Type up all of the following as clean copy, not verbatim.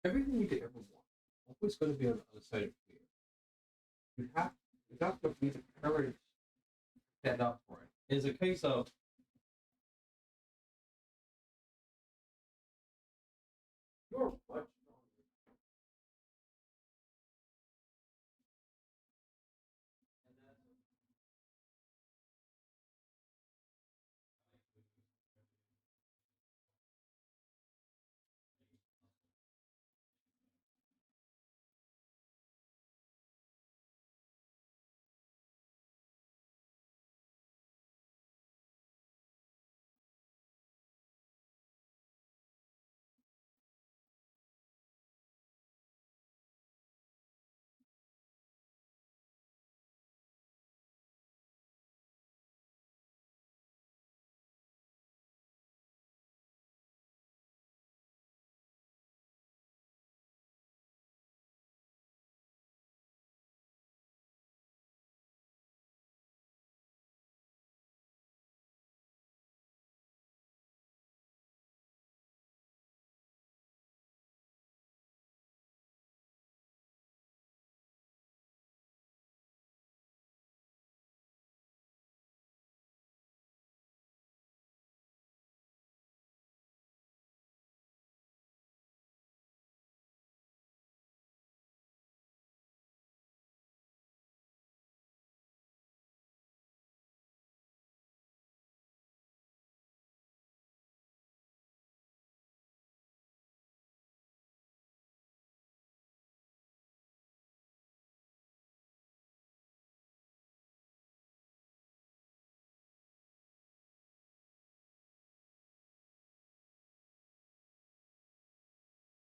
Everything you could ever want, always going to be on the other side of fear. You have you got to be the courage to stand up for it. It's a case of you're much stronger.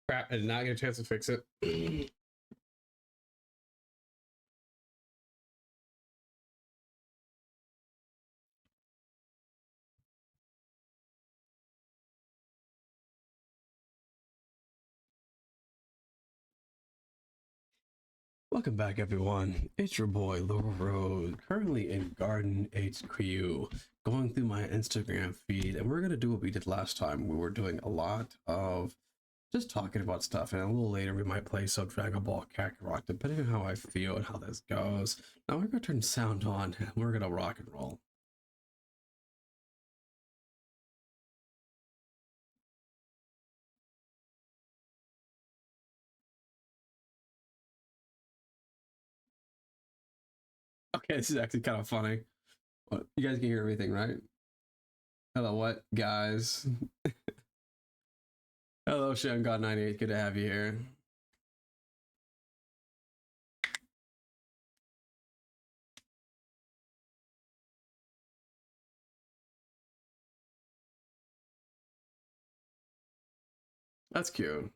Crap, I did not get a chance to fix it. Welcome back, everyone. It's your boy, Laurel Road, currently in Garden HQ, going through my Instagram feed, and we're going to do what we did last time. We were doing a lot of just talking about stuff, and a little later we might play some Dragon Ball Kakarot, depending on how I feel and how this goes. Now we're going to turn sound on, and we're going to rock and roll. Okay, this is actually kind of funny. You guys can hear everything, right? Hello, what, guys? Hello, Shem God 98. Good to have you here. That's cute.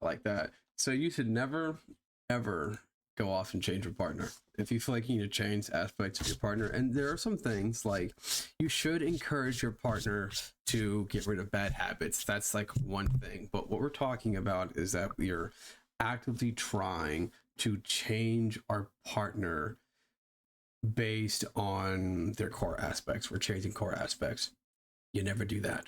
I like that. So you should never, ever go off and change your partner. If you feel like you need to change aspects of your partner, and there are some things like you should encourage your partner to get rid of bad habits. That's like one thing. But what we're talking about is that we are actively trying to change our partner based on their core aspects. We're changing core aspects. You never do that.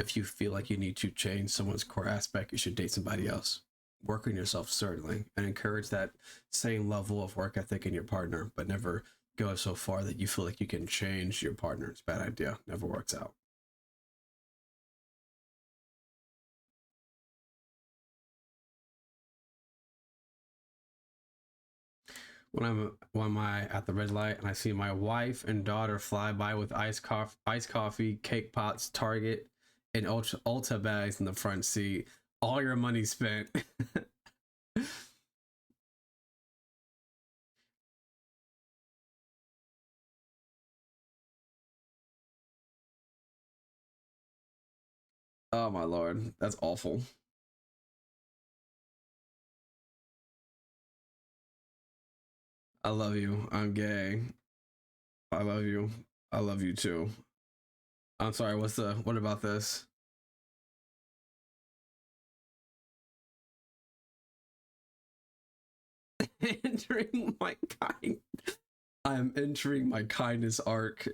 If you feel like you need to change someone's core aspect, you should date somebody else. Work on yourself, certainly, and encourage that same level of work ethic in your partner, but never go so far that you feel like you can change your partner. It's a bad idea. Never works out. When I'm at the red light and I see my wife and daughter fly by with iced coffee, cake pots, Target, and Ulta bags in the front seat, all your money spent. Oh my lord, that's awful. I love you. I'm gay. I love you. I love you too. I'm sorry. What about this? entering my kind. I am entering my kindness arc.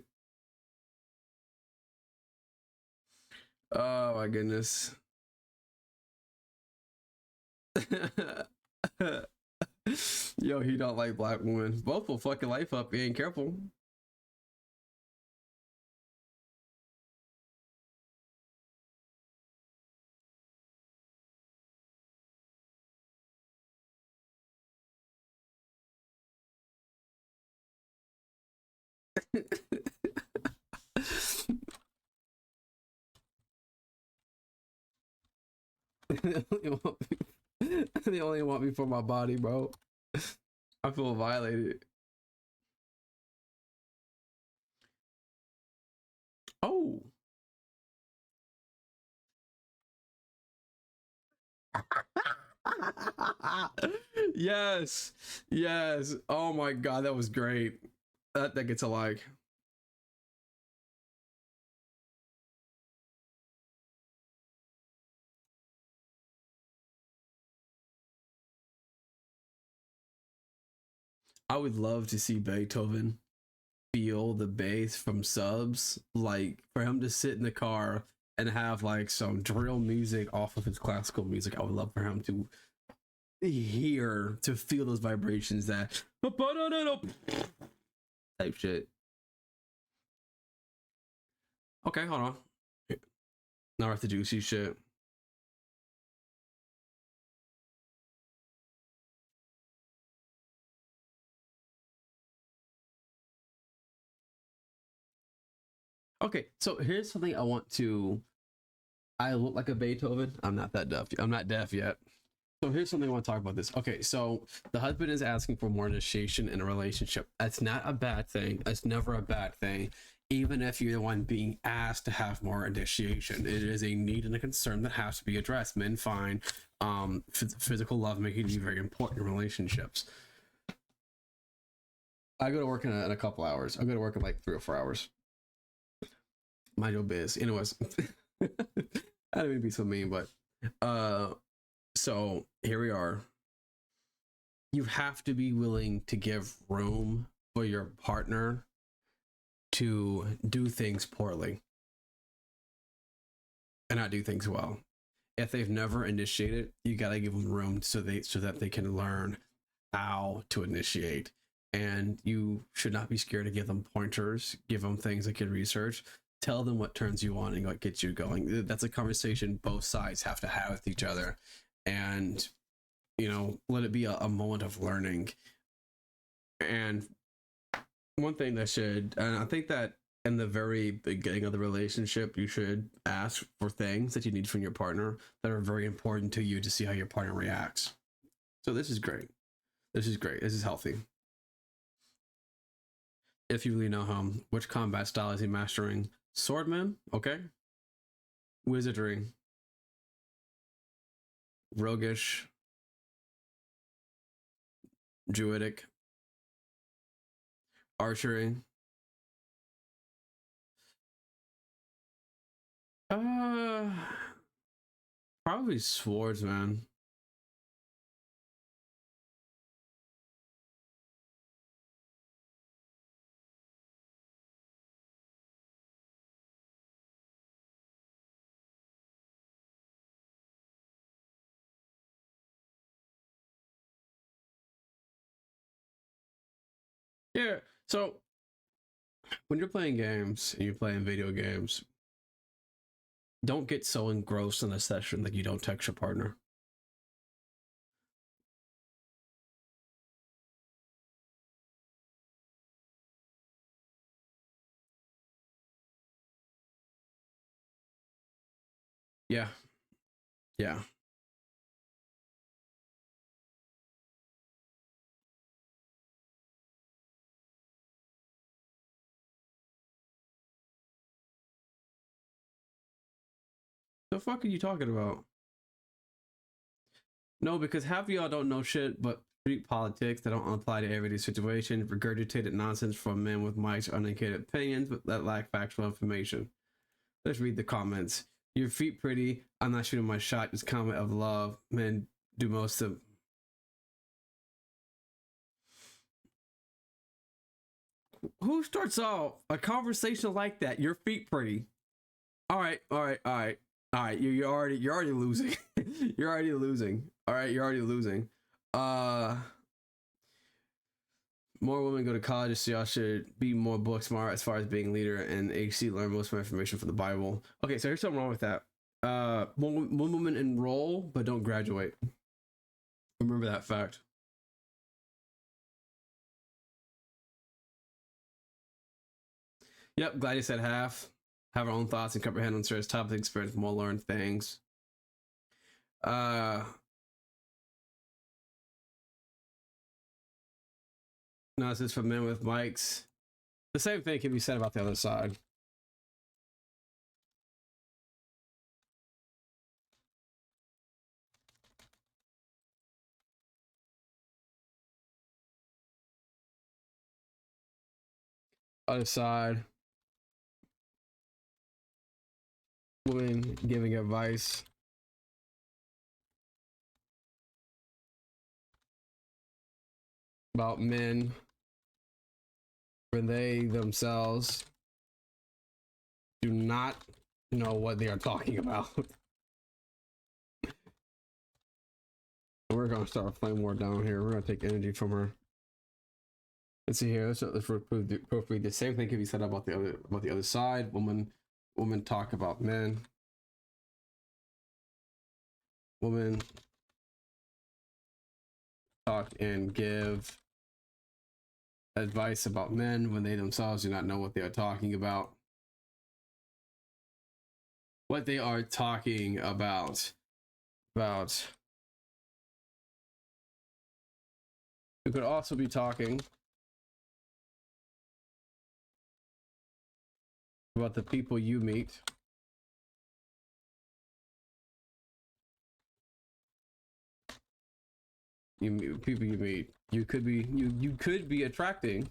Oh my goodness. Yo, he don't like black women. Both will fuck your life up. He ain't careful. they, only want me, they only want me for my body, bro. I feel violated. Oh. Yes. Yes. Oh my god, that was great. That gets a like. I would love to see Beethoven feel the bass from subs, like for him to sit in the car and have like some drill music off of his classical music. I would love for him to hear, to feel those vibrations, that type shit. Okay, hold on. Now we're at the juicy shit. Okay, so here's something I want to. I look like a Beethoven. I'm not that deaf. I'm not deaf yet. So here's something I want to talk about this. Okay, so the husband is asking for more initiation in a relationship. That's not a bad thing. That's never a bad thing. Even if you're the one being asked to have more initiation, it is a need and a concern that has to be addressed. Men find physical love making to be very important in relationships. I go to work in a couple hours. I go to work in like 3 or 4 hours. Mind your biz. Anyways, I don't mean to be so mean, but so here we are. You have to be willing to give room for your partner to do things poorly and not do things well. If they've never initiated, you got to give them room so that they can learn how to initiate. And you should not be scared to give them pointers, give them things they can research, tell them what turns you on and what gets you going. That's a conversation both sides have to have with each other, and let it be a moment of learning. And one thing that should, and I think that in the very beginning of the relationship, you should ask for things that you need from your partner that are very important to you to see how your partner reacts. So this is great. This is great. This is healthy. If you really know him, which combat style is he mastering? Swordman, okay. Wizardry, roguish, druidic, archery. Uh, Probably swordsman. Yeah. So when you're playing games and you're playing video games, don't get so engrossed in a session that you don't text your partner. Yeah. Yeah. The fuck are you talking about? No, because half of y'all don't know shit but street politics that don't apply to everyday situations, regurgitated nonsense from men with mics, uneducated opinions but that lack factual information. Let's read the comments. Your feet pretty. I'm not shooting my shot. Just comment of love. Men do most of. Who starts off a conversation like that? Your feet pretty. All right, all right, all right, all right. You're already losing. You're already losing. All right, you're already losing. Uh, More women go to college, so y'all should be more book smart as far as being a leader, and HC learn most of my information from the Bible. Okay, so here's something wrong with that. One woman enroll but don't graduate. Remember that fact. Yep, glad you said half. Have our own thoughts and comprehend on certain topics, experience more learned things. No, this is for men with mics. The same thing can be said about the other side. Other side, women giving advice. About men when they themselves do not know what they are talking about. We're gonna start playing more down here. We're gonna take energy from her. Let's see here. Let's prove the same thing can be said about the other side. Woman talk about men. Woman talk and give advice about men when they themselves do not know what they are talking about. What they are talking about. We could also be talking about the people you meet. People you meet. You could be attracting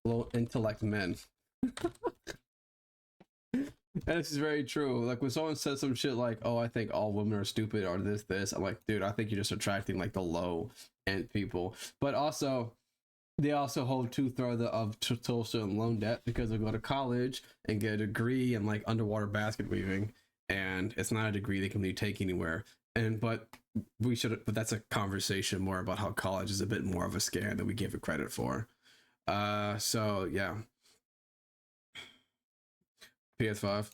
low intellect men. And this is very true. Like when someone says some shit like, "Oh, I think all women are stupid," or this, I'm like, dude, I think you're just attracting like the low end people. But also, they also hold two-thirds of total student loan debt because they go to college and get a degree in like underwater basket weaving, and it's not a degree they can really take anywhere. But that's a conversation more about how college is a bit more of a scam than we give it credit for. So yeah. PS5,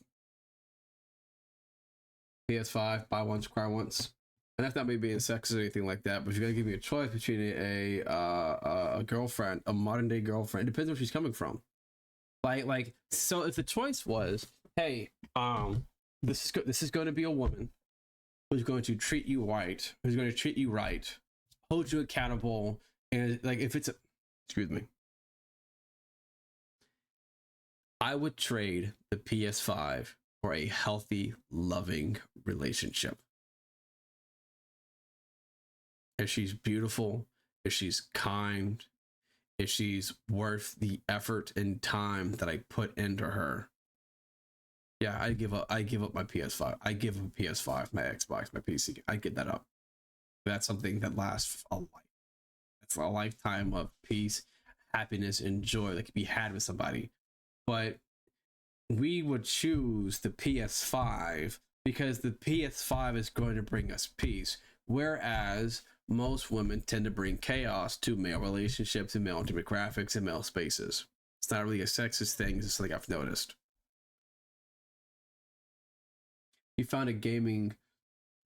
buy once, cry once. And that's not me being sexist or anything like that, but you're gonna give me a choice between a girlfriend, a modern day girlfriend. It depends where she's coming from. Like so if the choice was, hey, this is going to be a woman who's going to treat you right, who's going to treat you right, hold you accountable, and like if it's a, excuse me, I would trade the PS5 for a healthy, loving relationship. If she's beautiful, if she's kind, if she's worth the effort and time that I put into her, yeah, I give up my PS5. I give up a PS5, my Xbox, my PC. I get that up. That's something that lasts a life. That's a lifetime of peace, happiness, and joy that can be had with somebody. But we would choose the PS5 because the PS5 is going to bring us peace. Whereas most women tend to bring chaos to male relationships and male demographics and male spaces. It's not really a sexist thing, it's just something I've noticed. You found a gaming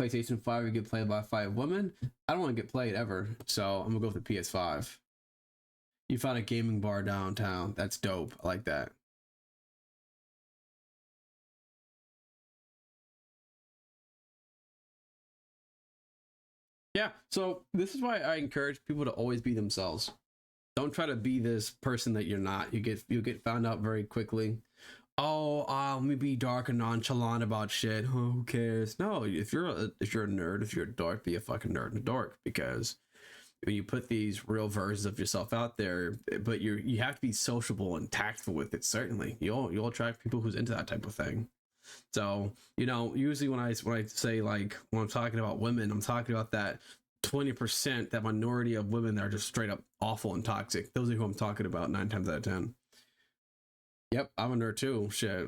PlayStation 5 you get played by 5 women. I don't want to get played ever, so I'm gonna go with the PS5. You found a gaming bar downtown. That's dope. I like that. Yeah, so this is why I encourage people to always be themselves. Don't try to be this person that you're not. You get found out very quickly. Oh, let me be dark and nonchalant about shit. Oh, who cares? No, if you're a nerd, if you're a dork, be a fucking nerd and a dork, because when you put these real versions of yourself out there, but you have to be sociable and tactful with it. Certainly, you'll attract people who's into that type of thing. So, you know, usually when I say, like, when I'm talking about women, I'm talking about that 20%, that minority of women that are just straight up awful and toxic. Those are who I'm talking about 9 times out of 10. Yep, I'm a nerd too. Shit.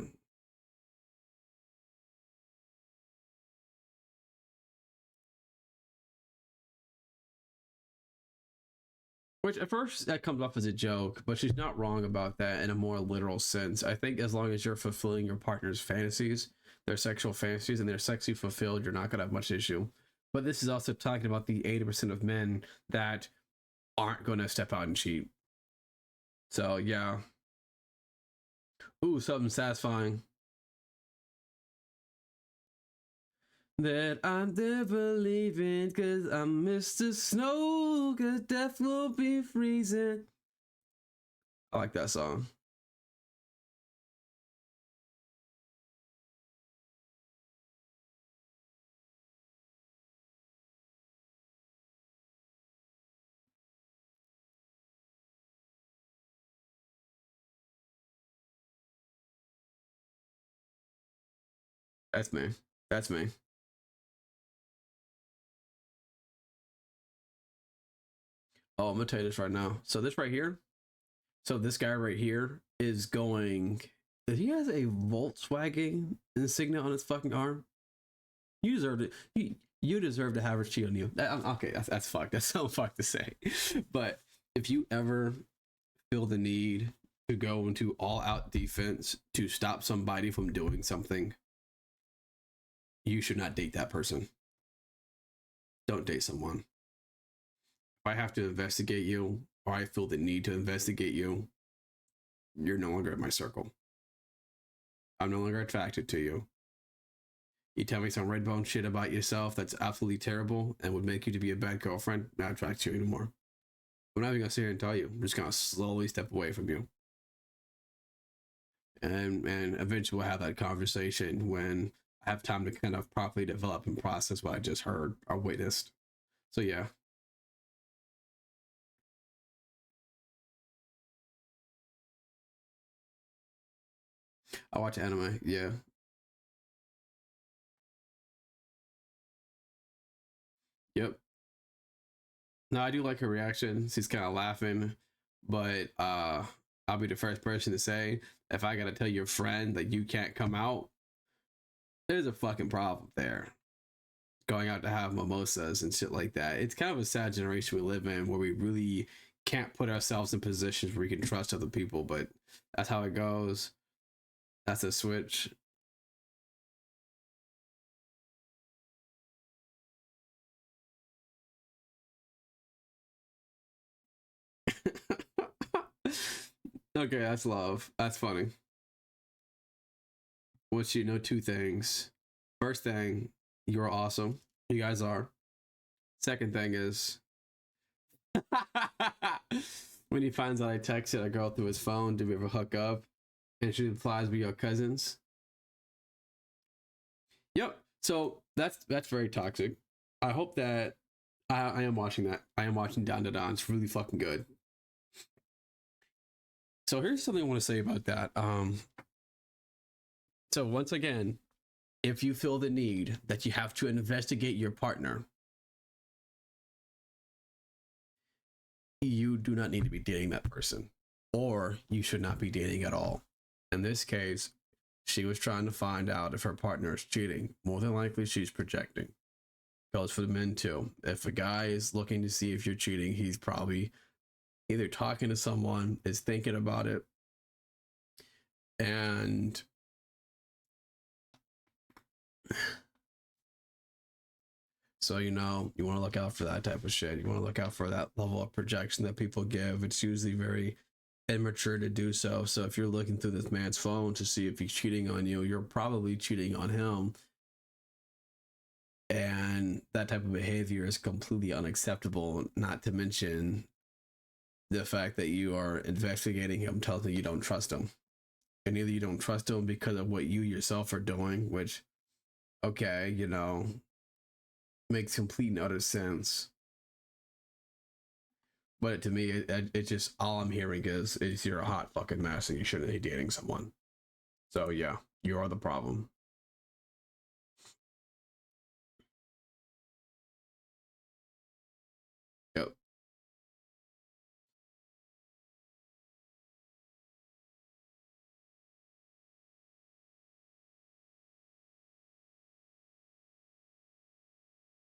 Which at first that comes off as a joke, but she's not wrong about that in a more literal sense. I think as long as you're fulfilling your partner's fantasies, their sexual fantasies, and they're sexually fulfilled, you're not gonna have much issue. But this is also talking about the 80% of men that aren't gonna step out and cheat. So yeah. Ooh, something satisfying. That I'm never leaving, cause I'm Mr. Snow, cause death will be freezing. I like that song. That's me. That's me. Oh, I'm gonna tell you this right now. So this right here, so this guy right here is going. He has a Volkswagen insignia on his fucking arm. You deserve it. You deserve to have her cheat on you. Okay, that's fucked. That's so fucked to say. But if you ever feel the need to go into all out defense to stop somebody from doing something, you should not date that person. Don't date someone. If I have to investigate you, or I feel the need to investigate you, you're no longer in my circle. I'm no longer attracted to you. You tell me some red bone shit about yourself that's absolutely terrible and would make you to be a bad girlfriend, not attracted to you anymore. I'm not even gonna sit here and tell you. I'm just gonna slowly step away from you. And eventually we'll have that conversation when I have time to kind of properly develop and process what I just heard or witnessed. So yeah. I watch anime, yeah. Yep. No, I do like her reaction. She's kind of laughing, but I'll be the first person to say, if I gotta tell your friend that you can't come out, there's a fucking problem there. Going out to have mimosas and shit like that. It's kind of a sad generation we live in where we really can't put ourselves in positions where we can trust other people, but that's how it goes. That's a switch. Okay, that's love. That's funny. Want you to know two things. First thing, you're awesome. You guys are. Second thing is when he finds out I texted a girl through his phone, did we ever hook up? And she replies, "We are cousins." Yep. So that's very toxic. I hope that I am watching that. I am watching Down to Dawn. It's really fucking good. So here's something I want to say about that. So once again, if you feel the need that you have to investigate your partner, you do not need to be dating that person, or you should not be dating at all. In this case, she was trying to find out if her partner is cheating. More than likely, she's projecting. Goes for the men too. If a guy is looking to see if you're cheating, he's probably either talking to someone, is thinking about it, and so, you know, you want to look out for that type of shit. You want to look out for that level of projection that people give. It's usually very immature to do so. So if you're looking through this man's phone to see if he's cheating on you, you're probably cheating on him. And that type of behavior is completely unacceptable, not to mention the fact that you are investigating him tells me you don't trust him. And either you don't trust him because of what you yourself are doing, which, okay, you know, makes complete and utter sense. But to me, it just all I'm hearing is you're a hot fucking mess and you shouldn't be dating someone. So yeah, you are the problem.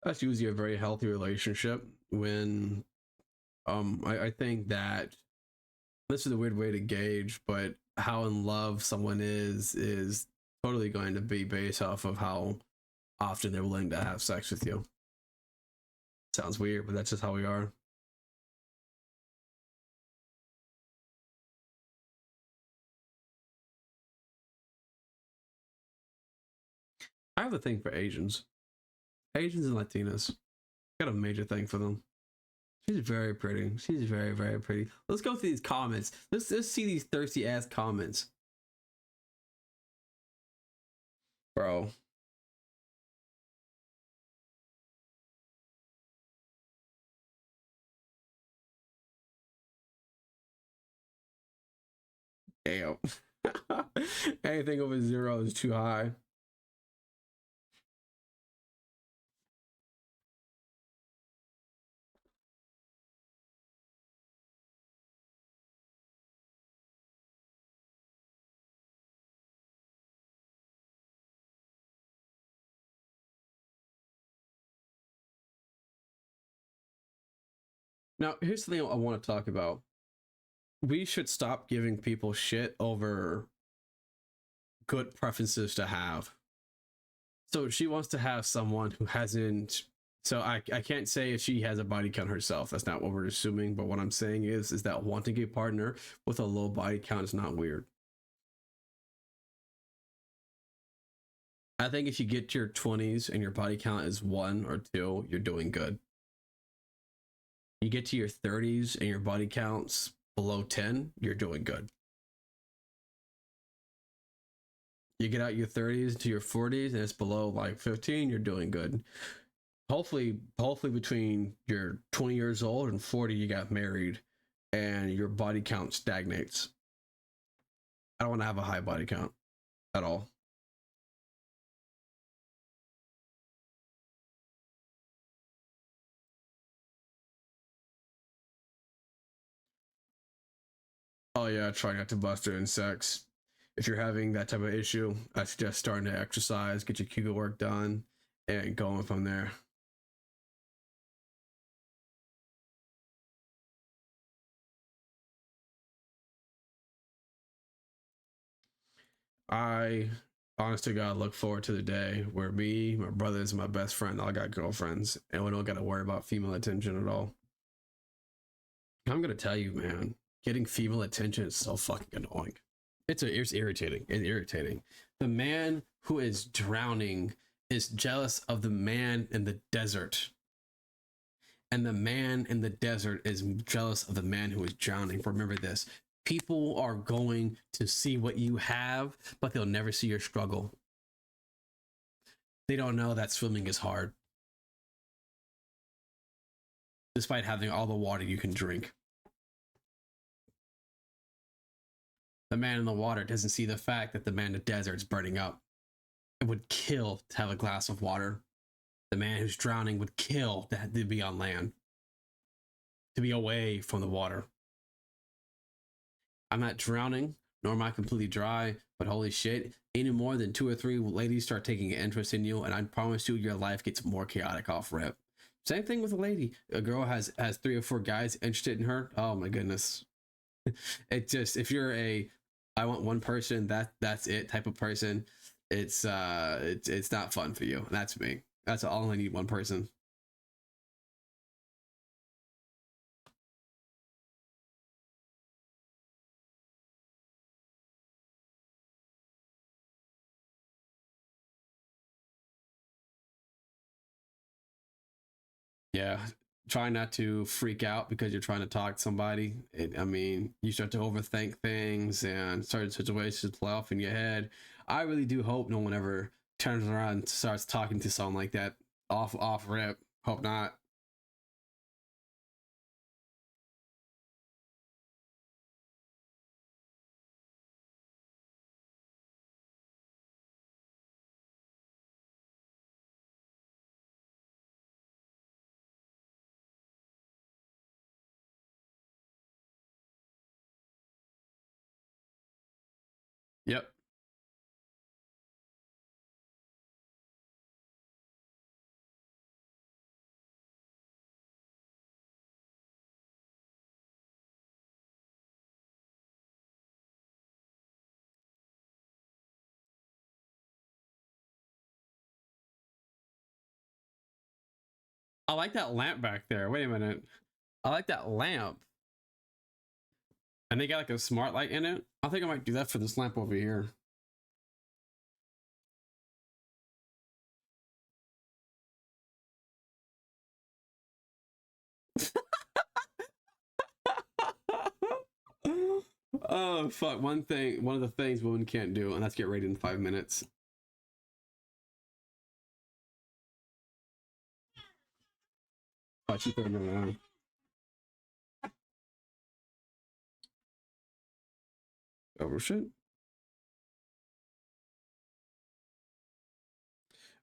That's usually a very healthy relationship when I think that this is a weird way to gauge, but how in love someone is totally going to be based off of how often they're willing to have sex with you. Sounds weird, but that's just how we are. I have a thing for Asians. Asians and Latinas. Got a major thing for them. She's very pretty. She's very, very pretty. Let's go through these comments. Let's see these thirsty ass comments. Bro. Damn. Anything over 0 is too high. Now, here's something I want to talk about. We should stop giving people shit over good preferences to have. So she wants to have someone who hasn't. So I can't say if she has a body count herself. That's not what we're assuming. But what I'm saying is that wanting a partner with a low body count is not weird. I think if you get to your 20s and your body count is 1 or 2, you're doing good. You get to your 30s and your body count's below 10, you're doing good. You get out your 30s to your 40s and it's below like 15, you're doing good. Hopefully between you're 20 years old and 40, you got married and your body count stagnates. I don't want to have a high body count at all. Oh yeah, try not to bust it in sex. If you're having that type of issue, I suggest starting to exercise, get your Kegel work done, and going from there. I, honest to God, look forward to the day where me, my brothers, and my best friend all got girlfriends, and we don't got to worry about female attention at all. I'm gonna tell you, man, getting female attention is so fucking annoying. It's irritating. It's irritating. The man who is drowning is jealous of the man in the desert, and the man in the desert is jealous of the man who is drowning. Remember this: people are going to see what you have, but they'll never see your struggle. They don't know that swimming is hard, despite having all the water you can drink. The man in the water doesn't see the fact that the man in the desert is burning up. It would kill to have a glass of water. The man who's drowning would kill to be on land, to be away from the water. I'm not drowning, nor am I completely dry, but holy shit, any more than 2 or 3 ladies start taking an interest in you, and I promise you, your life gets more chaotic off rip. Same thing with a lady. A girl has 3 or 4 guys interested in her. Oh my goodness. It just, if you're a I want one person, that's it type of person, it's not fun for you. And that's me. That's all I need, one person. Yeah. Try not to freak out because you're trying to talk to somebody. I mean, you start to overthink things and certain situations play off in your head. I really do hope no one ever turns around and starts talking to someone like that off rip. Hope not. Yep. I like that lamp back there. Wait a minute. I like that lamp. And they got like a smart light in it. I think I might do that for this lamp over here. Oh fuck! One of the things women can't do, and that's get ready in 5 minutes. Watch you turn around. Oh shit!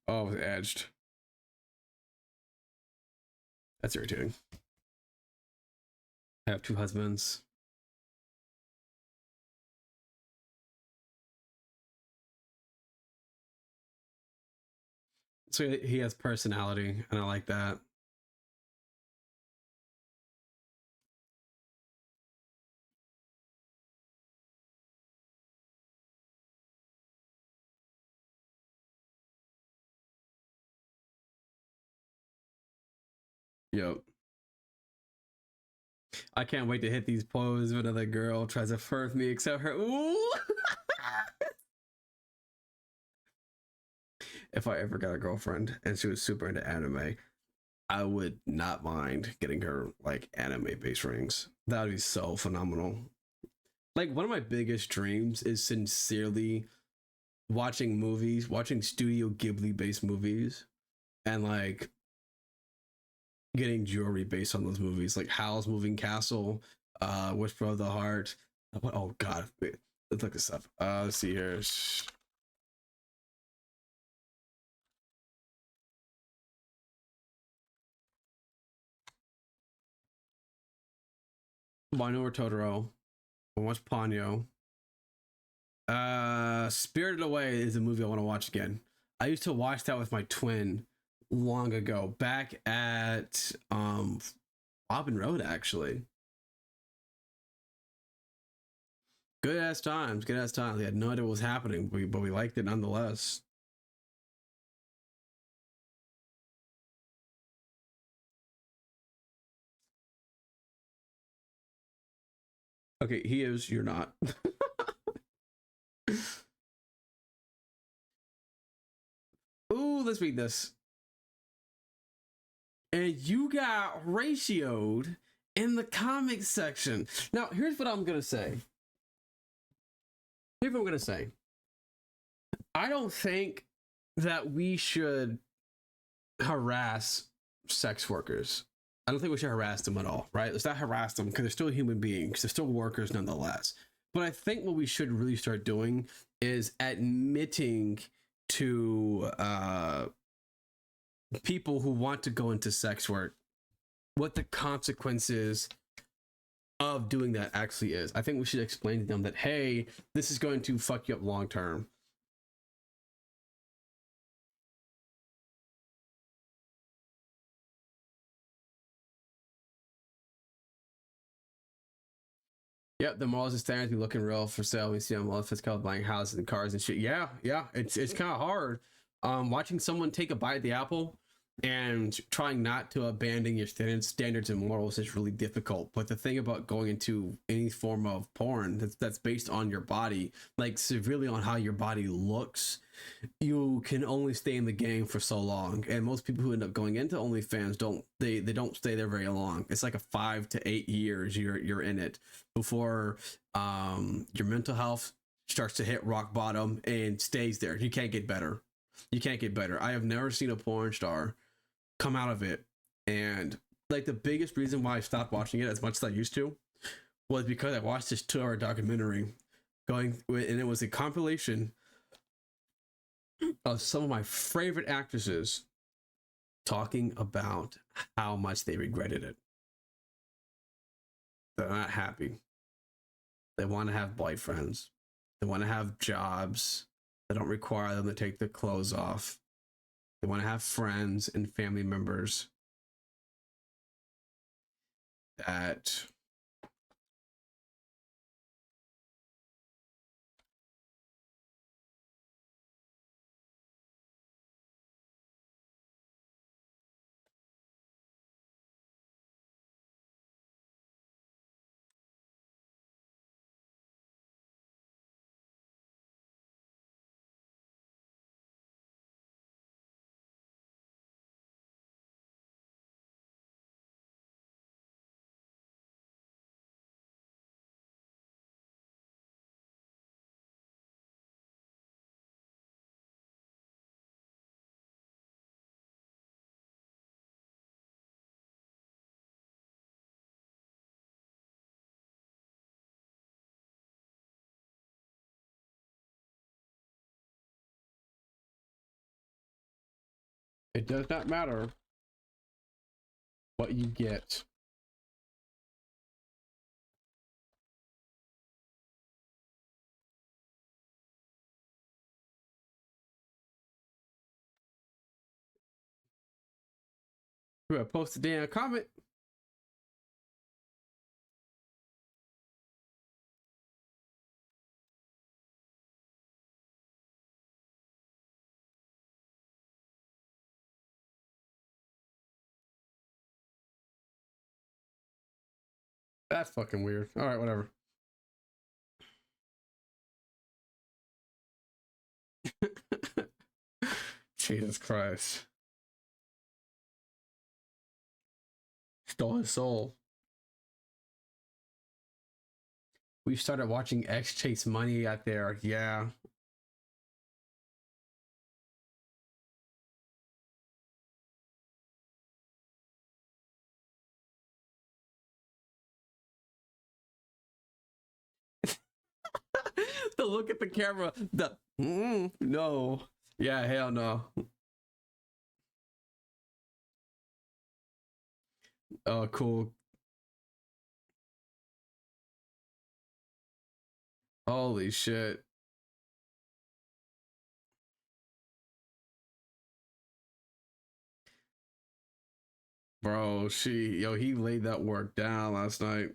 Oh, it was edged. That's irritating. I have two husbands. So he has personality, and I like that. Yep. I can't wait to hit these poses when another girl tries to flirt with me, except her. Ooh. If I ever got a girlfriend and she was super into anime, I would not mind getting her like anime based rings. That would be so phenomenal. Like one of my biggest dreams is sincerely watching movies, watching Studio Ghibli based movies, and like getting jewelry based on those movies, like Howl's Moving Castle, Whisper of the Heart. What? Oh God, wait, let's look this up. Let's see here. Wino or Totoro. I watched Ponyo. Spirited Away is a movie I want to watch again. I used to watch that with my twin long ago, back at Robin Road actually. Good ass times, good ass times. We had no idea what was happening, but we liked it nonetheless. Okay, he is, you're not. Ooh, let's read this. And you got ratioed in the comic section. Now, here's what I'm gonna say. Here's what I'm gonna say. I don't think that we should harass sex workers. I don't think we should harass them at all, right? Let's not harass them because they're still human beings. They're still workers nonetheless. But I think what we should really start doing is admitting to people who want to go into sex work what the consequences of doing that actually is. I think we should explain to them that, hey, this is going to fuck you up long term. Yep, the malls and standards be looking real for sale. We see them all physical buying houses and cars and shit. Yeah, yeah, it's kind of hard. Watching someone take a bite of the apple and trying not to abandon your standards and morals is really difficult. But the thing about going into any form of porn that's based on your body, like severely on how your body looks, you can only stay in the game for so long. And most people who end up going into OnlyFans they don't stay there very long. It's like a 5 to 8 years you're in it before your mental health starts to hit rock bottom and stays there. You can't get better. You can't get better. I have never seen a porn star come out of it, and like the biggest reason why I stopped watching it as much as I used to was because I watched this 2 hour documentary and it was a compilation of some of my favorite actresses talking about how much they regretted it. They're not happy. They want to have boyfriends. They want to have jobs that don't require them to take their clothes off. They want to have friends and family members that It does not matter what you get. We're gonna post a damn comment. That's fucking weird. All right, whatever. Jesus Christ. Stole his soul. We started watching X chase money out there. Yeah. The look at the camera. The no. Yeah, hell no. Oh, cool. Holy shit. Bro, he laid that work down last night.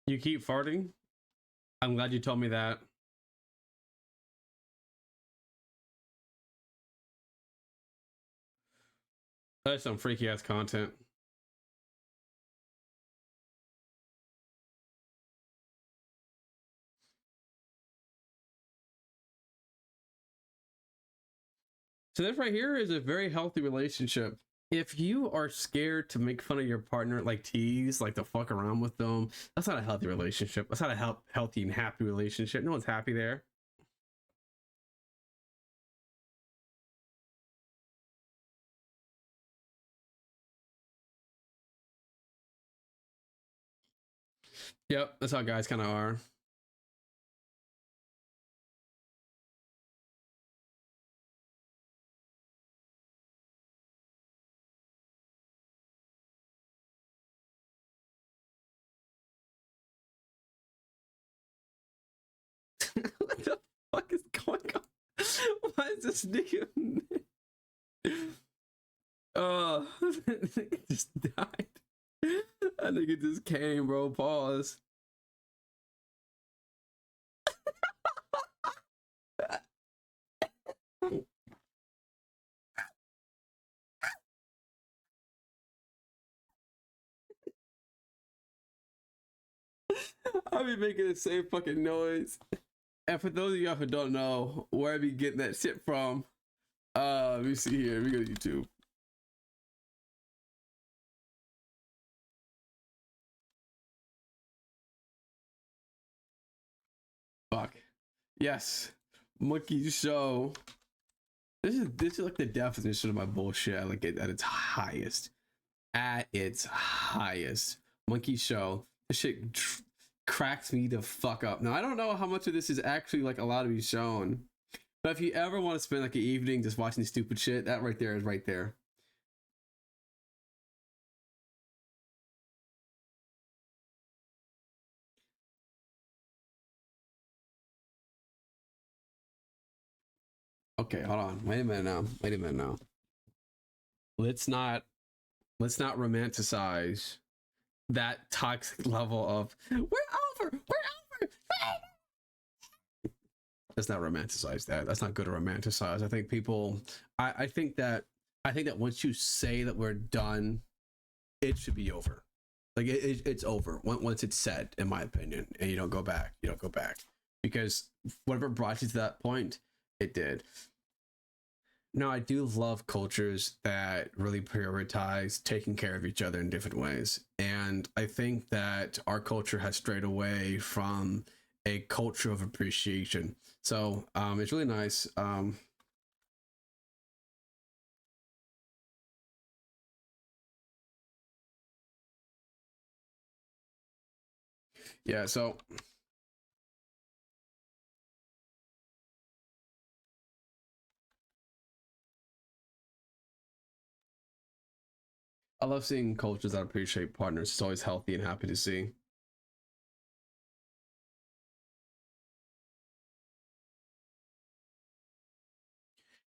You keep farting? I'm glad you told me that. That's some freaky ass content. So this right here is a very healthy relationship. If you are scared to make fun of your partner, like tease, like to fuck around with them, that's not a healthy relationship. That's not a healthy and happy relationship. No one's happy there. Yep, that's how guys kind of are. What the fuck is going on? Why is this nigga? Oh, that nigga just died. That nigga just came, bro. Pause. I'll be making the same fucking noise. And for those of y'all who don't know where I be getting that shit from, let me see here. Let me go to YouTube. Fuck. Yes. Monkey show. This is like the definition of my bullshit. I like it at its highest. At its highest. Monkey show. This shit cracks me the fuck up. Now I don't know how much of this is actually like allowed to be shown. But if you ever want to spend like an evening just watching stupid shit, that right there is right there. Okay, hold on. Wait a minute now. Wait a minute now. Let's not romanticize that toxic level of we're over. let's not romanticize that. That's not good to romanticize. I think people, I think that, once you say that we're done, it should be over. Like it's over once it's said, in my opinion, and you don't go back. You don't go back, because whatever brought you to that point, it did. Now, I do love cultures that really prioritize taking care of each other in different ways. And I think that our culture has strayed away from a culture of appreciation. So it's really nice. Yeah, so I love seeing cultures that appreciate partners. It's always healthy and happy to see.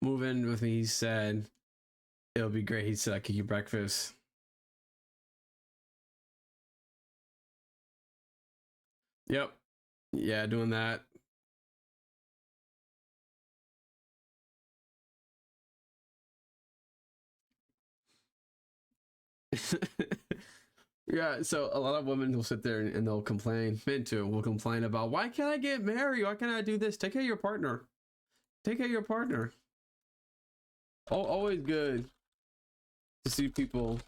Move in with me, he said. It'll be great. He said, I cook you breakfast. Yep. Yeah, doing that. Yeah, so a lot of women will sit there and they'll complain. Men too will complain about, why can't I get married? Why can't I do this? Take care of your partner. Take care of your partner. Always good to see people.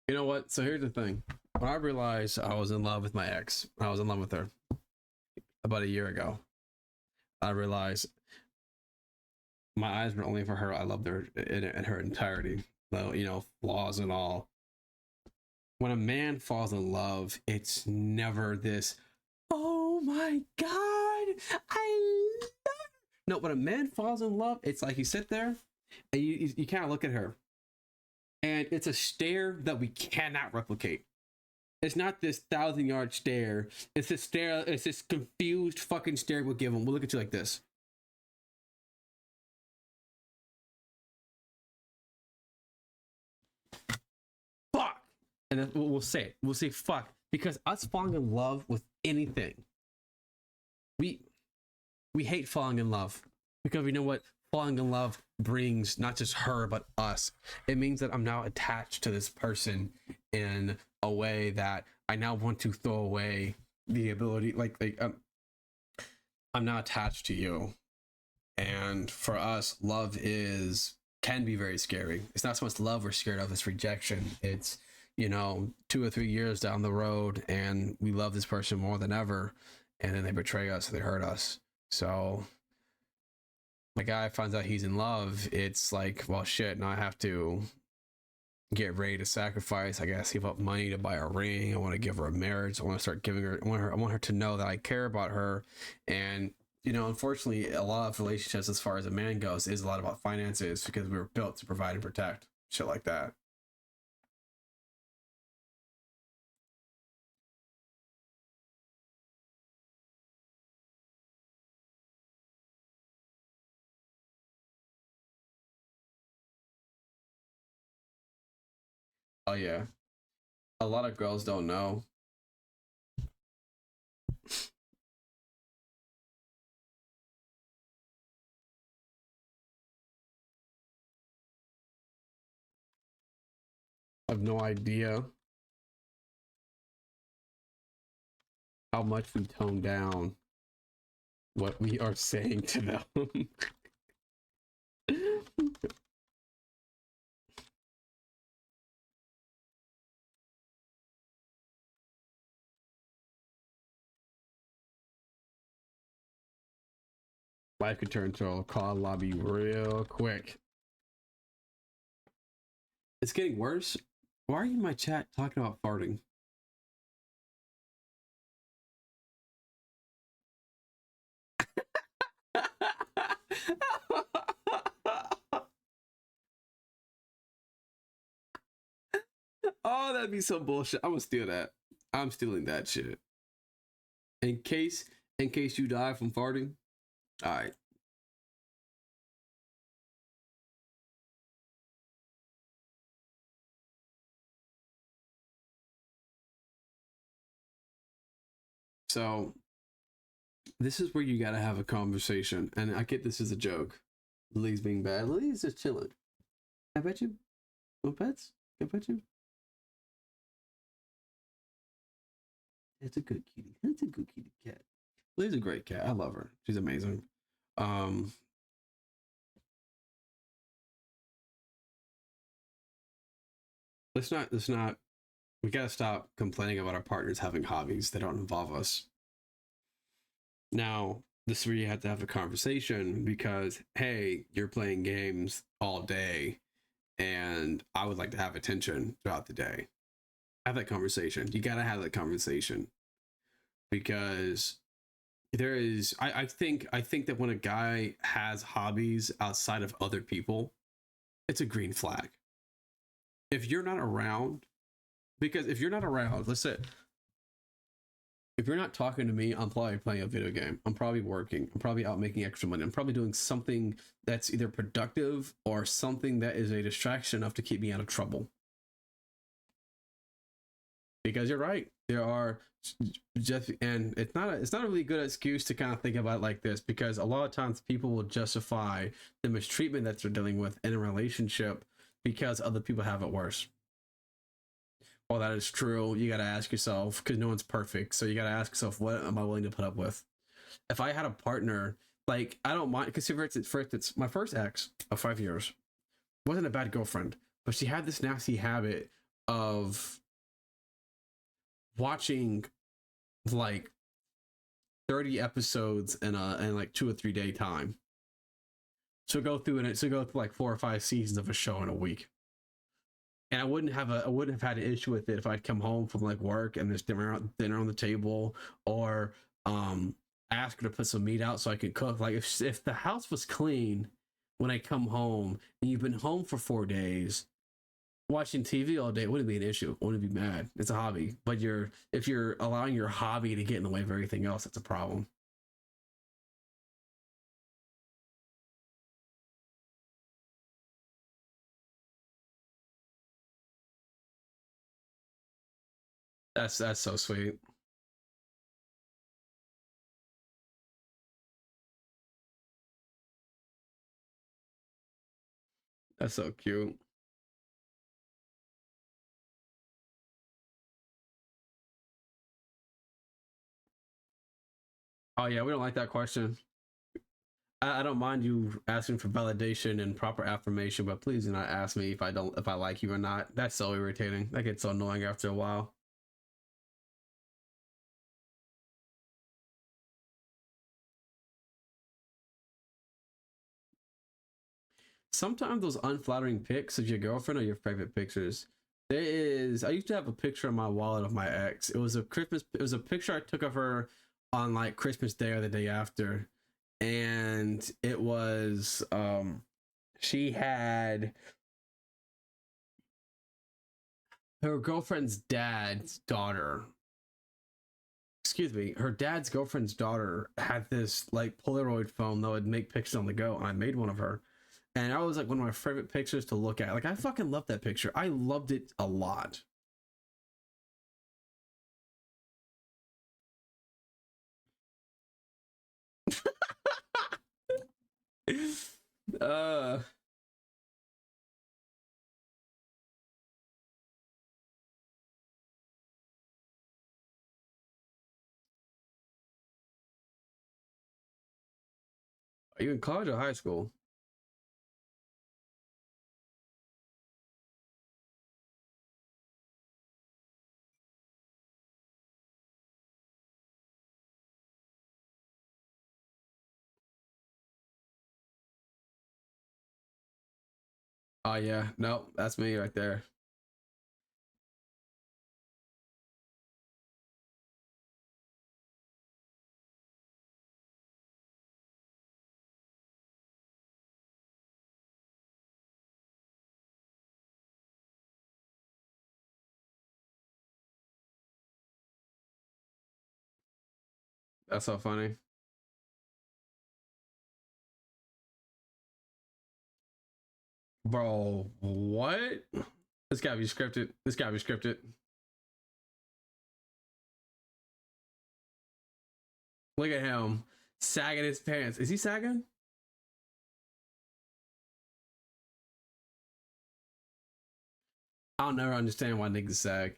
You know what? So here's the thing. When I realized I was in love with my ex, I was in love with her about a year ago. I realized my eyes were only for her. I loved her in her entirety, well, flaws and all. When a man falls in love, it's never this, oh my god, I love her. No, when a man falls in love, it's like you sit there and you kind of look at her, and it's a stare that we cannot replicate. It's not this 1,000-yard stare. It's this stare. It's this confused fucking stare we'll give him. We'll look at you like this. Fuck. And then we'll say it. We'll say fuck, because us falling in love with anything, we we hate falling in love, because we know what falling in love brings, not just her but us. It means that I'm now attached to this person in a way that I now want to throw away the ability, I'm now attached to you. And for us, love is can be very scary. It's not so much love we're scared of, it's rejection. It's 2 or 3 years down the road and we love this person more than ever, and then they betray us, they hurt us. So my guy finds out he's in love, it's like, well shit, now I have to get ready to sacrifice. I gotta save up money to buy a ring. I want to give her a marriage. I want to start giving her, I want her to know that I care about her. And unfortunately, a lot of relationships, as far as a man goes, is a lot about finances, because we were built to provide and protect. Shit like that. Oh yeah. A lot of girls don't know. I have no idea how much we tone down what we are saying to them. Life could turn into a call lobby real quick. It's getting worse. Why are you in my chat talking about farting? Oh, that'd be some bullshit. I'm gonna steal that. I'm stealing that shit. In case you die from farting. All right. So this is where you gotta have a conversation, and I get this as a joke. Lily's being bad. Lily's just chilling. I bet you. No pets. I bet you. It's a good kitty. It's a good kitty cat. Lily's a great cat. I love her. She's amazing. Um, let's not. We gotta stop complaining about our partners having hobbies that don't involve us. Now, this is where you have to have a conversation because, hey, you're playing games all day and I would like to have attention throughout the day. Have that conversation. You got to have that conversation because there is, I think that when a guy has hobbies outside of other people, it's a green flag. If you're not around, because if you're not around, let's say, if you're not talking to me, I'm probably playing a video game. I'm probably working. I'm probably out making extra money. I'm probably doing something that's either productive or something that is a distraction enough to keep me out of trouble. Because you're right, there are just, and it's not a really good excuse to kind of think about it like this, because a lot of times people will justify the mistreatment that they're dealing with in a relationship because other people have it worse. Well, that is true. You got to ask yourself, because no one's perfect. So you got to ask yourself, what am I willing to put up with? If I had a partner, like, I don't mind, because for instance, my first ex of 5 years wasn't a bad girlfriend, but she had this nasty habit of watching like 30 episodes in like 2 or 3 day time. So go through like 4 or 5 seasons of a show in a week. And I wouldn't have had an issue with it if I'd come home from like work and there's dinner on the table, or ask her to put some meat out so I could cook. Like if the house was clean when I come home and you've been home for 4 days, watching TV all day wouldn't be an issue. I wouldn't be mad. It's a hobby. But if you're allowing your hobby to get in the way of everything else, that's a problem. That's so sweet. That's so cute. Oh yeah, we don't like that question. I don't mind you asking for validation and proper affirmation, but please do not ask me if I like you or not. That's so irritating. That gets so annoying after a while. Sometimes those unflattering pics of your girlfriend are your favorite pictures. I used to have a picture in my wallet of my ex. It was a picture I took of her on like Christmas Day or the day after. And it was, she had her girlfriend's dad's daughter, excuse me, her dad's girlfriend's daughter had this like Polaroid phone that would make pictures on the go, and I made one of her. And that was like one of my favorite pictures to look at. Like I fucking loved that picture. I loved it a lot. Are you in college or high school? Oh yeah, no, that's me right there. That's so funny. Bro, what? This gotta be scripted. This gotta be scripted. Look at him sagging his pants. Is he sagging? I'll never understand why niggas sag.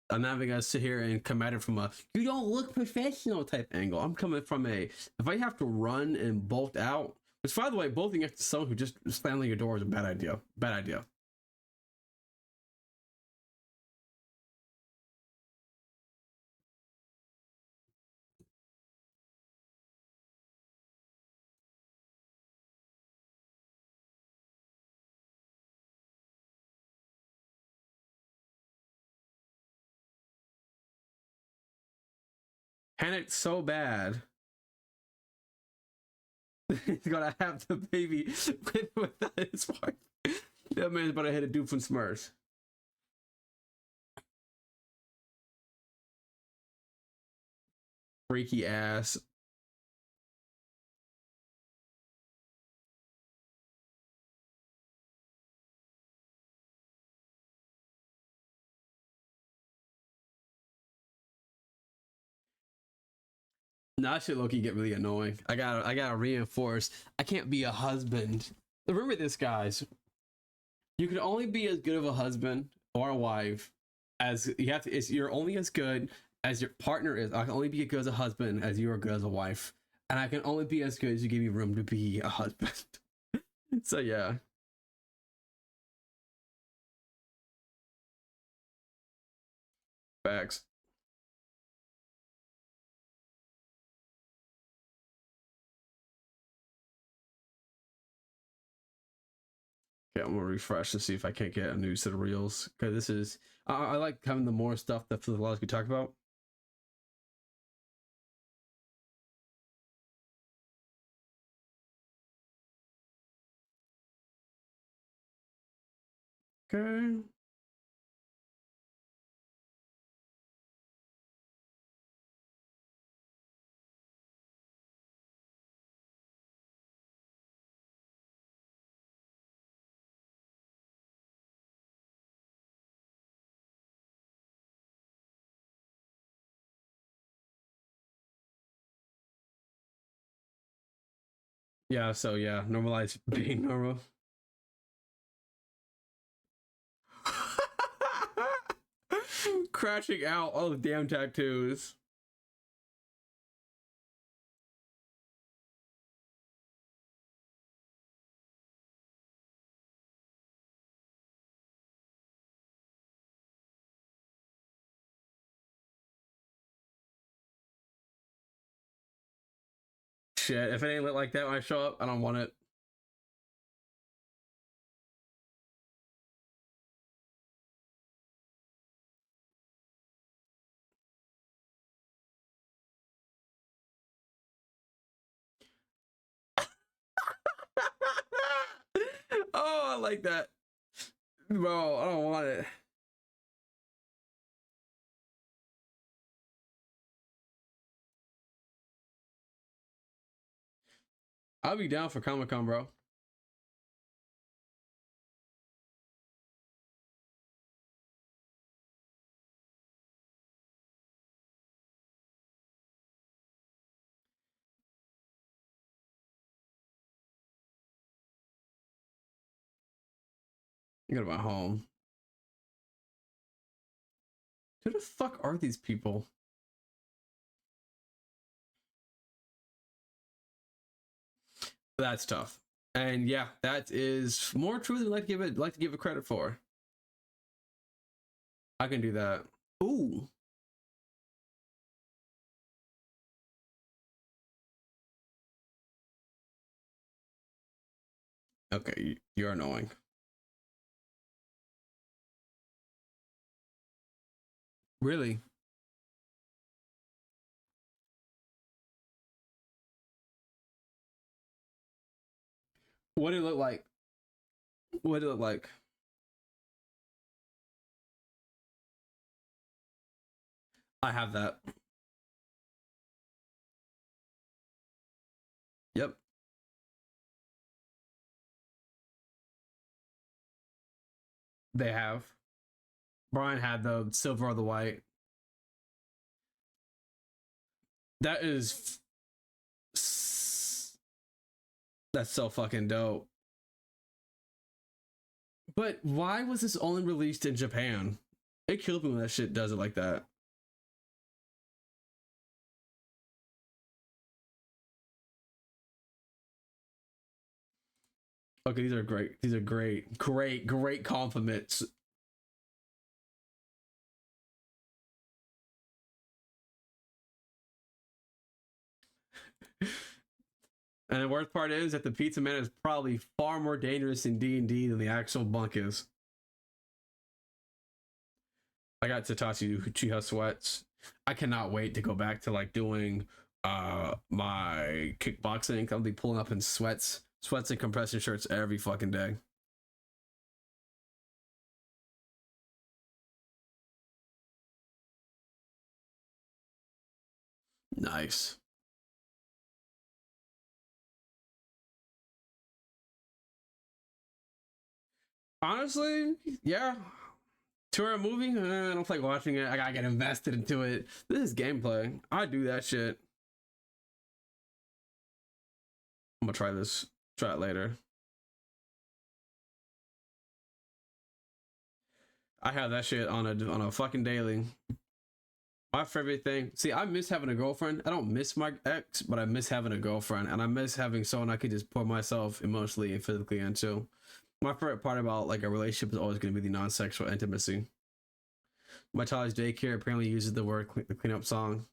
I'm not even gonna sit here and come at it from a "you don't look professional" type angle. I'm coming from a if I have to run and bolt out, which by the way, bolting after someone who just slamming your door is a bad idea. Bad idea. Panicked so bad. He's gonna have the baby without his wife. That man's about to hit a dude from Smurfs. Freaky ass. Nah, that shit Loki get really annoying. I gotta reinforce. I can't be a husband. Remember this, guys. You can only be as good of a husband or a wife as you have to. You're only as good as your partner is. I can only be as good as a husband as you are good as a wife, and I can only be as good as you give me room to be a husband. So yeah, facts. Okay, I'm gonna refresh to see if I can't get a new set of reels because this is. I like having the more stuff that Philology could talk about. Okay. Yeah. So yeah, normalize being normal. Crashing out all the damn tattoos. Shit, if it ain't lit like that when I show up, I don't want it. Oh, I like that. Bro, I don't want it. I'll be down for Comic Con, bro. You go to my home. Who the fuck are these people? That's tough. And yeah, that is more true than like to give it credit for. I can do that. Ooh. Okay, you're annoying. Really? What did it look like? What did it look like? I have that. They have. Brian had the silver or the white. That is that's so fucking dope. But why was this only released in Japan? It killed me when that shit does it like that. Okay, these are great. These are great, great compliments. And the worst part is that the pizza man is probably far more dangerous in D&D than the actual monk is. I got Tatachi Uchiha sweats. I cannot wait to go back to like doing my kickboxing. I'll be pulling up in sweats and compression shirts every fucking day. Nice. Honestly, yeah. Tour a movie? I don't like watching it. I gotta get invested into it. This is gameplay. I do that shit. I'm gonna try this. Try it later. I have that shit on a fucking daily. My favorite thing. See, I miss having a girlfriend. I don't miss my ex, but I miss having a girlfriend, and I miss having someone I could just pour myself emotionally and physically into. My favorite part about like a relationship is always going to be the non-sexual intimacy. My child's daycare apparently uses the word the cleanup song.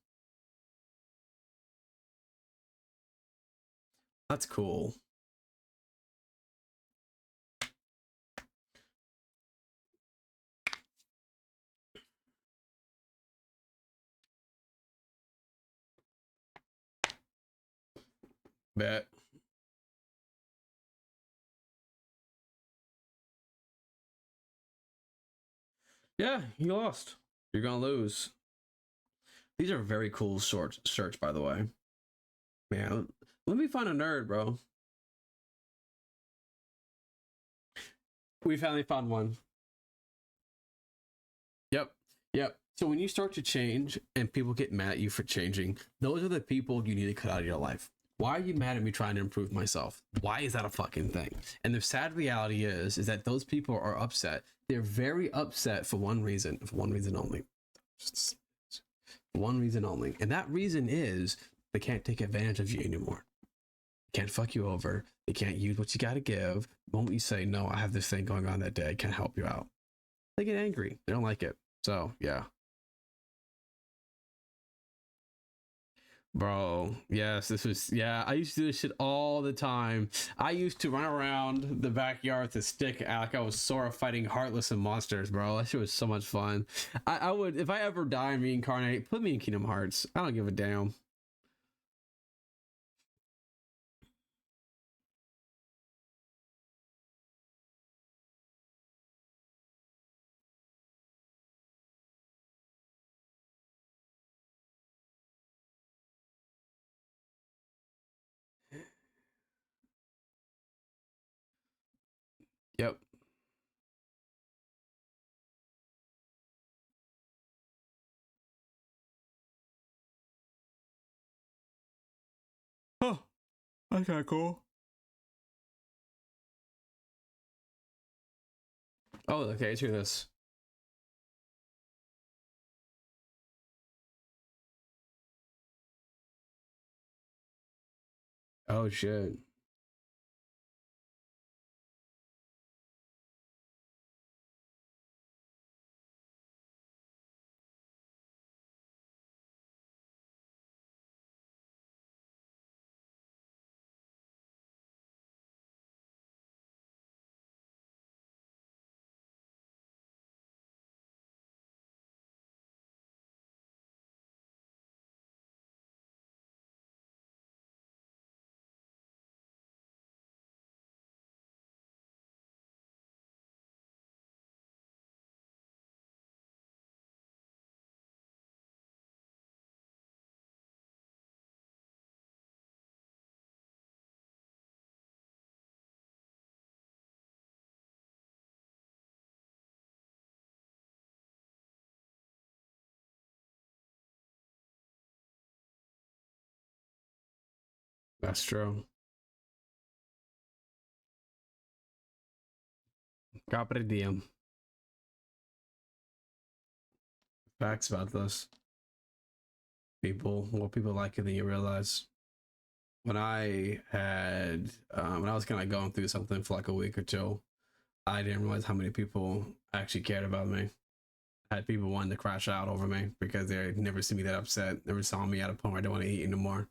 That's cool. Bet. Yeah, you lost. You're gonna lose. These are very cool short shirts, by the way. Man, let me find a nerd, bro. We finally found one. Yep. Yep. So when you start to change and people get mad at you for changing, those are the people you need to cut out of your life. Why are you mad at me trying to improve myself? Why is that a fucking thing? And the sad reality is that those people are upset. They're very upset for one reason only. Just one reason only. And that reason is they can't take advantage of you anymore. They can't fuck you over. They can't use what you got to give. The moment you say, no, I have this thing going on that day, I can't help you out, they get angry. They don't like it. So, yeah. Bro, yes, this was, yeah, I used to do this shit all the time. I used to run around the backyard with a stick like I was Sora fighting heartless and monsters, bro. That shit was so much fun. I would, if I ever die and reincarnate, put me in Kingdom Hearts. I don't give a damn. Yep. Oh, that's kind of cool. Oh, okay, let's hear this. Oh, shit. That's true. Carpe diem. Facts about this. More people like it than you realize. When I was kind of going through something for like a week or two, I didn't realize how many people actually cared about me. I had people wanting to crash out over me because they never see me that upset, never saw me at a point where I don't want to eat anymore.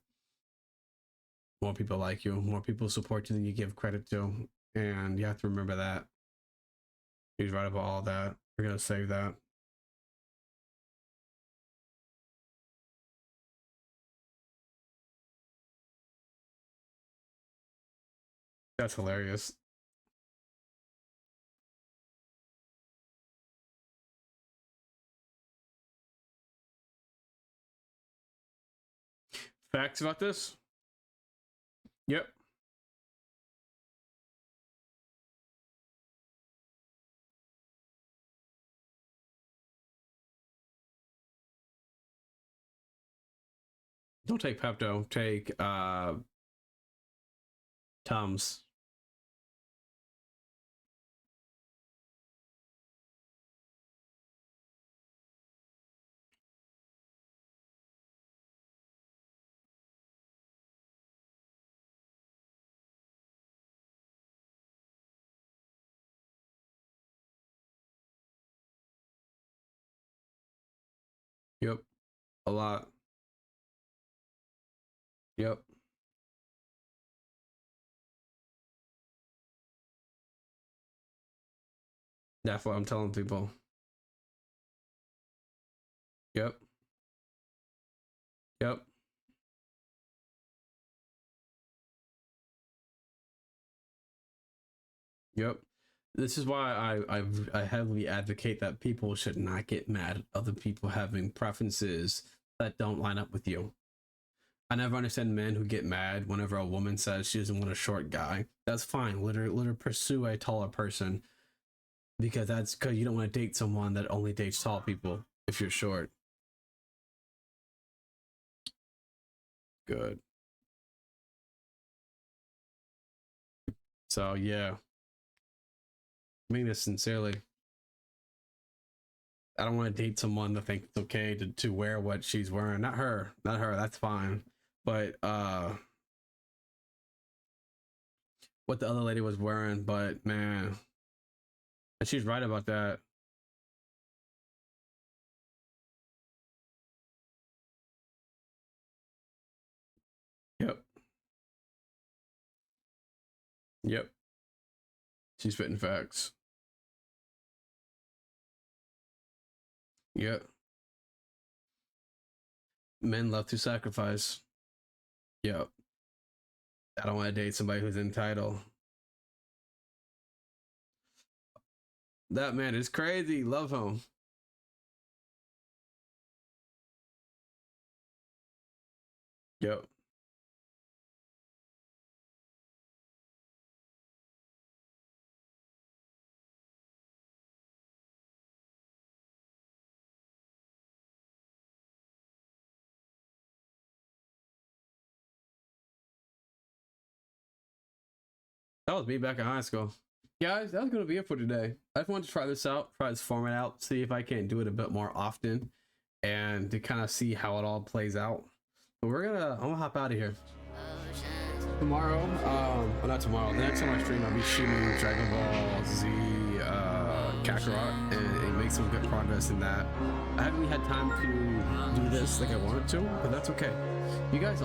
More people like you, more people support you than you give credit to, and you have to remember that. He's right about all that. We're gonna save that. That's hilarious. Facts about this? Yep. Don't take Pepto. Take Tums. Yep. A lot. Yep. That's what I'm telling people. Yep. Yep. Yep. This is why I heavily advocate that people should not get mad at other people having preferences that don't line up with you. I never understand men who get mad whenever a woman says she doesn't want a short guy. That's fine. Let her pursue a taller person, because you don't want to date someone that only dates tall people if you're short. Good. So yeah, I mean this sincerely. I don't want to date someone that thinks it's okay to wear what she's wearing. Not her. That's fine. But what the other lady was wearing. But man, and she's right about that. Yep. Yep. She's spitting facts. Yep. Men love to sacrifice. Yep. I don't want to date somebody who's entitled. That man is crazy. Love him. Yep. That was me back in high school. Guys, that was going to be it for today. I just wanted to try this out, try this format out, see if I can do it a bit more often, and to kind of see how it all plays out. But I'm gonna hop out of here. Tomorrow, well, not tomorrow, the next time I stream, I'll be shooting Dragon Ball Z Kakarot and make some good progress in that. I haven't really had time to do this like I wanted to, but that's okay. You guys